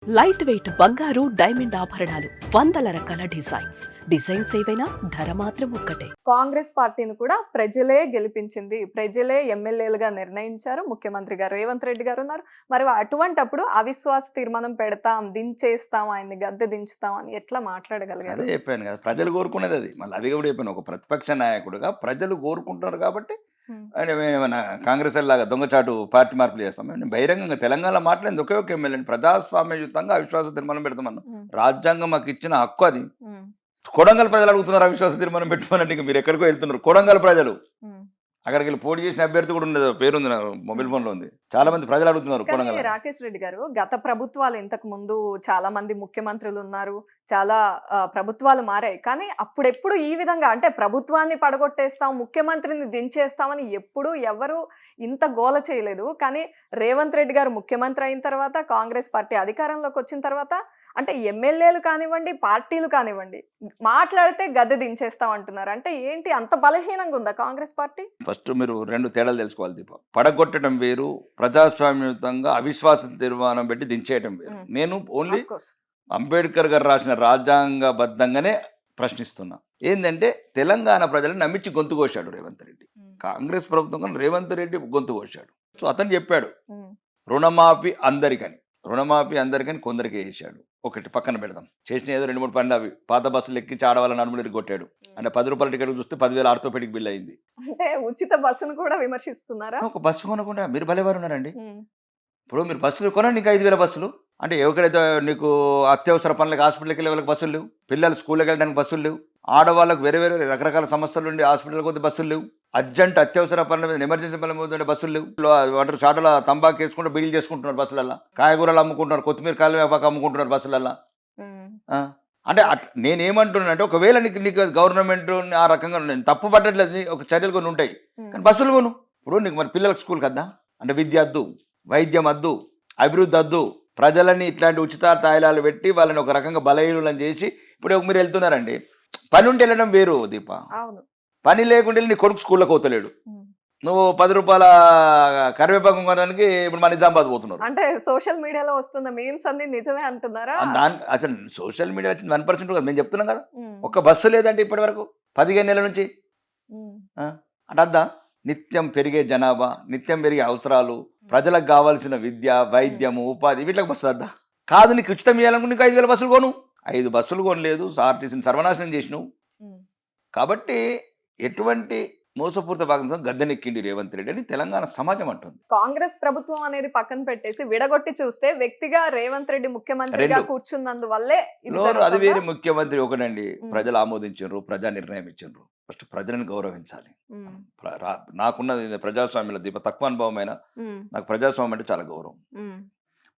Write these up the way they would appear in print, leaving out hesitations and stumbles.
Light weight బంగారు diamond ఆభరణాలు, వందల రకాల డిజైన్స్ ఏవైనా ధర మాత్రం ఒక్కటే. కాంగ్రెస్ పార్టీని కూడా ప్రజలే గెలిపించింది, ప్రజలే ఎమ్మెల్యేలుగా నిర్ణయించారు. ముఖ్యమంత్రి గారు రేవంత్ రెడ్డి గారు ఉన్నారు. మరి అటువంటప్పుడు అవిశ్వాస తీర్మానం పెడతాం, దించేస్తాం, ఆయన్ని గద్దె దించుతాం అని ఎట్లా మాట్లాడగలిగారు? అదే చెప్పాను కదా, ప్రజలు కోరుకునేది అది. మళ్ళీ అది కూడా చెప్పాను, ఒక ప్రతిపక్ష నాయకుడుగా ప్రజలు కోరుకుంటున్నారు కాబట్టి అంటే ఏమైనా కాంగ్రెస్ లాగా దొంగచాటు పార్టీ మార్పులు చేస్తాం. మేము బహిరంగంగా తెలంగాణ మాట్లాడింది ఒకే ఒక ఎమ్మెల్యే ప్రజాస్వామ్యయుతంగా అవిశ్వాస తీర్మానం పెడతామన్నాం. రాజ్యాంగం మాకు ఇచ్చిన హక్కు అది. కొడంగల్ ప్రజలు అడుగుతున్నారు అవిశ్వాస తీర్మానం పెట్టమనంటే ఇంకా మీరు ఎక్కడికో వెళ్తున్నారు. కొడంగల్ ప్రజలు అక్కడికి వెళ్ళి పోటీ చేసిన అభ్యర్థి కూడా ఉండదు, పేరుంది నా మొబైల్ ఫోన్ లో ఉంది. చాలా మంది ప్రజలు అడుగుతున్నారు కొడంగల్. రాకేష్ రెడ్డి గారు, గత ప్రభుత్వాలు ఇంతకు ముందు చాలా మంది ముఖ్యమంత్రులు ఉన్నారు, చాలా ప్రభుత్వాలు మారాయి. కానీ అప్పుడెప్పుడు ఈ విధంగా అంటే ప్రభుత్వాన్ని పడగొట్టేస్తాం, ముఖ్యమంత్రిని దించేస్తామని ఎప్పుడు ఎవరు ఇంత గోల చేయలేదు. కానీ రేవంత్ రెడ్డి గారు ముఖ్యమంత్రి అయిన తర్వాత, కాంగ్రెస్ పార్టీ అధికారంలోకి వచ్చిన తర్వాత అంటే ఎమ్మెల్యేలు కానివ్వండి, పార్టీలు కానివ్వండి, మాట్లాడితే గద్దె దించేస్తాం అంటున్నారు. అంటే ఏంటి, అంత బలహీనంగా ఉందా కాంగ్రెస్ పార్టీ? ఫస్ట్ మీరు రెండు తేడాలు తెలుసుకోవాలి దీప. పడగొట్టడం వేరు, ప్రజాస్వామ్యయుతంగా అవిశ్వాస తీర్మానం పెట్టి దించేయడం వేరు. నేను ఓన్లీ అంబేద్కర్ గారు రాసిన రాజ్యాంగబద్ధంగానే ప్రశ్నిస్తున్నా. ఏంటంటే తెలంగాణ ప్రజలను నమ్మించి గొంతు కోశాడు రేవంత్ రెడ్డి. కాంగ్రెస్ ప్రభుత్వం కానీ రేవంత్ రెడ్డి గొంతు కోశాడు. సో అతను చెప్పాడు రుణమాఫీ అందరికని, రుణమాఫీ అందరికని కొందరికి వేసాడు. ఒకటి పక్కన పెడదాం, చేసిన ఏదో 2-3 పనులు అవి. పాత బస్సులు ఎక్కి ఆడవాళ్ళ నడుములు కొట్టాడు. అంటే 10 రూపాయల టికెట్ చూస్తే 10,000 ఆర్థోపెడిక్ బిల్ అయింది. అంటే ఉచిత బస్సును కూడా విమర్శిస్తున్నారా? ఒక బస్సు కొనకుండా మీరు భలేవారు ఉన్నారండి. ఇప్పుడు మీరు బస్సులు కొనండి, ఇంకా 5,000 బస్సులు. అంటే ఎక్కడైతే నీకు అత్యవసర పనులకు హాస్పిటల్కి వెళ్ళే వాళ్ళకి బస్సులు లేవు, పిల్లలు స్కూల్కి వెళ్ళడానికి బస్సులు లేవు, ఆడవాళ్ళకు వేరే వేరే రకరకాల సమస్యలు ఉండి హాస్పిటల్కి పోతే బస్సులు లేవు, అర్జెంట్ అత్యవసర పనుల మీద ఎమర్జెన్సీ పనుల మీద బస్సులు లేవు. వాటర్ షాటల తంబాకు వేసుకుంటూ బిల్లు చేసుకుంటున్నారు బస్సులల్లో, కాయగూరలు అమ్ముకుంటున్నారు, కొత్తిమీర కాయలు వేపాకు అమ్ముకుంటున్నారు బస్సులల్లో. అంటే నేనేమంటున్నాను అంటే, ఒకవేళ నీకు గవర్నమెంట్ ఆ రకంగా నేను తప్పు పట్టట్లేదు, ఒక చర్యలు కొన్ని ఉంటాయి, కానీ బస్సులు కొను. ఇప్పుడు నీకు మరి పిల్లలకు స్కూల్కి వద్దా అంటే, విద్య వద్దు, వైద్యం వద్దు, అభివృద్ధి వద్దు, ప్రజలని ఇట్లాంటి ఉచిత తాయిలాలు పెట్టి వాళ్ళని ఒక రకంగా బలహీనులను చేసి ఇప్పుడు మీరు వెళ్తున్నారండి. పని ఉంటే వెళ్ళడం వేరు దీప, పని లేకుంటే నీ కొడుకు స్కూల్లోకి పోతలేడు, నువ్వు 10 రూపాయల కరివేపాకు కొనడానికి ఇప్పుడు మన నిజామాబాద్ పోతున్నారు. అంటే సోషల్ మీడియాలో వస్తున్న మీమ్స్ అన్ని నిజమే అంటున్నారా? అసలు సోషల్ మీడియా వచ్చింది 1% కదా, మేము చెప్తున్నాం కదా. ఒక్క బస్సు లేదంటే ఇప్పటి వరకు 15 నెలల నుంచి. అంటే అద్దా నిత్యం పెరిగే జనాభా, నిత్యం పెరిగే అవసరాలు, ప్రజలకు కావాల్సిన విద్య, వైద్యము, ఉపాధి, వీటికి బస్సు వద్దా? కాదు, నీకు ఉచితం ఇవ్వాలనుకుంటే నీకు 5,000 బస్సులు కొను. 5 బస్సులు కొనలేదు, ఆర్టీసీని సర్వనాశనం చేసినావు. కాబట్టి ఎటువంటి మోసపూరిత భాగంతో గద్దెనెక్కిండి రేవంత్ రెడ్డి అని తెలంగాణ సమాజం అంటుంది. కాంగ్రెస్ ప్రభుత్వం అనేది పక్కన పెట్టేసి విడగొట్టి చూస్తే వ్యక్తిగా రేవంత్ రెడ్డి ముఖ్యమంత్రిగా కూర్చున్నందువల్లే అది వేరే. ముఖ్యమంత్రి ఒకటండి, ప్రజలు ఆమోదించారు, ప్రజా నిర్ణయం ఇచ్చారు. ఫస్ట్ ప్రజలను గౌరవించాలి. నాకున్నది ప్రజాస్వామ్యంలో దీప తక్కువ అనుభవమైన నాకు ప్రజాస్వామ్యం అంటే చాలా గౌరవం.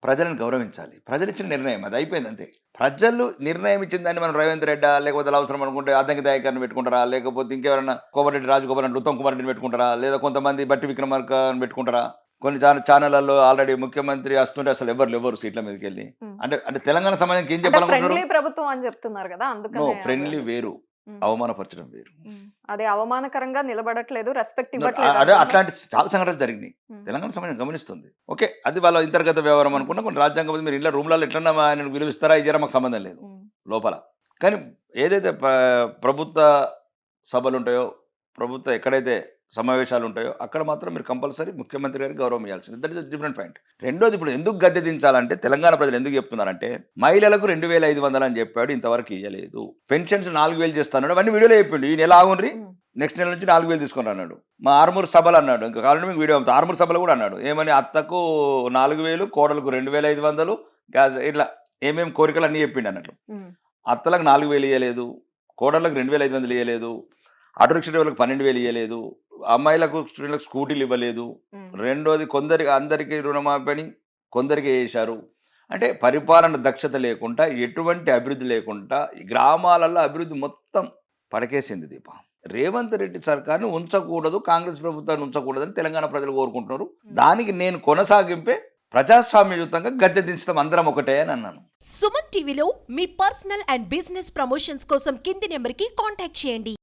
ప్రజలను గౌరవించాలి. ప్రజలు ఇచ్చిన నిర్ణయం అది అయిపోయింది అంతే. ప్రజలు నిర్ణయం ఇచ్చిన దాన్ని మనం రేవంత్ రెడ్డి లేకపోతే అవసరం అనుకుంటే అద్దంకి దయాకర్ని పెట్టుకుంటారా, లేకపోతే ఇంకెవరైనా కోమటిరెడ్డి రాజగోపాల్ రెడ్డి, ఉత్తమ్ కుమార్ రెడ్డిని పెట్టుకుంటారా, లేదా కొంతమంది బట్టి విక్రమార్కని పెట్టుకుంటారా. కొన్ని ఛానళ్లలో ఆల్రెడీ ముఖ్యమంత్రి వస్తుంటే అసలు ఎవరు సీట్ల మీదకి వెళ్ళి అంటే తెలంగాణ సమాజానికి ఏం చెప్పాలనుకుంటున్నారు? ప్రభుత్వం అని చెప్తున్నారు కదా, అందుకని ఫ్రెండ్లీ వేరు, అవమానపరచడం వేరు. అదే అవమానకరంగా నిలబడట్లేదు, రెస్పెక్ట్ ఇవ్వట్లేదు. అదే అట్లాంటి చాలా సంఘటనలు జరిగినాయి, తెలంగాణ సమాజం గమనిస్తుంది. ఓకే, అది వాళ్ళ అంతర్గత వ్యవహారం అనుకున్నా. కొన్ని రాజ్యాంగం మీరు ఇలా రూమ్లలో ఎట్లన్నా ఆయన విలువిస్తారా ఇచ్చారా మాకు సంబంధం లేదు లోపల. కానీ ఏదైతే ప్రభుత్వ సభలు ఉంటాయో, ప్రభుత్వ ఎక్కడైతే సమావేశాలు ఉంటాయో అక్కడ మాత్రం మీరు కంపల్సరీ ముఖ్యమంత్రి గారికి గౌరవం ఇవ్వాల్సింది. That is different point. రెండోది, ఇప్పుడు ఎందుకు గద్దె దించాలంటే తెలంగాణ ప్రజలు ఎందుకు చెప్తున్నారంటే, మహిళలకు 2,500 అని చెప్పాడు, ఇంతవరకు ఇవ్వలేదు. పెన్షన్స్ 4,000 చేస్తాడు, అవన్నీ వీడియోలో చెప్పిండు. ఈ నెల ఆగుండ్రి, నెక్స్ట్ నెల నుంచి 4,000 తీసుకుని అన్నాడు. మా ఆర్మూర్ సభలు అన్నాడు, ఇంకా కావాలంటే మీకు వీడియో అవుతుంది. ఆర్మూర్ సభలు కూడా అన్నాడు ఏమని, అత్తకు 4,000, కోడలకు 2,500, గ్యాస్ ఇట్లా ఏమేమి కోరికలు అన్నీ చెప్పిండు అన్నట్లు. అత్తలకు 4,000 ఇవ్వలేదు, కోడళ్ళకు 2,500 ఇవ్వలేదు, ఆటో రిక్షా డ్రైవర్లకు 12,000 ఇవ్వలేదు, అమ్మాయిలకు స్టూడెంట్లకు స్కూటీలు ఇవ్వలేదు. రెండోది, అందరికీ రుణమాఫీ కొందరికి వేశారు. అంటే పరిపాలన దక్షత లేకుండా, ఎటువంటి అభివృద్ధి లేకుండా ఈ గ్రామాలలో అభివృద్ధి మొత్తం పడకేసింది దీప. రేవంత్ రెడ్డి సర్కార్ని ఉంచకూడదు, కాంగ్రెస్ ప్రభుత్వాన్ని ఉంచకూడదని తెలంగాణ ప్రజలు కోరుకుంటున్నారు. దానికి నేను కొనసాగింపే ప్రజాస్వామ్యయుతంగా గద్దె దించడం అందరం ఒకటే అని అన్నాను. సుమన్ టీవీలో మీ పర్సనల్ అండ్ బిజినెస్ ప్రమోషన్స్ కోసం కింది నెంబర్కి కాంటాక్ట్ చేయండి.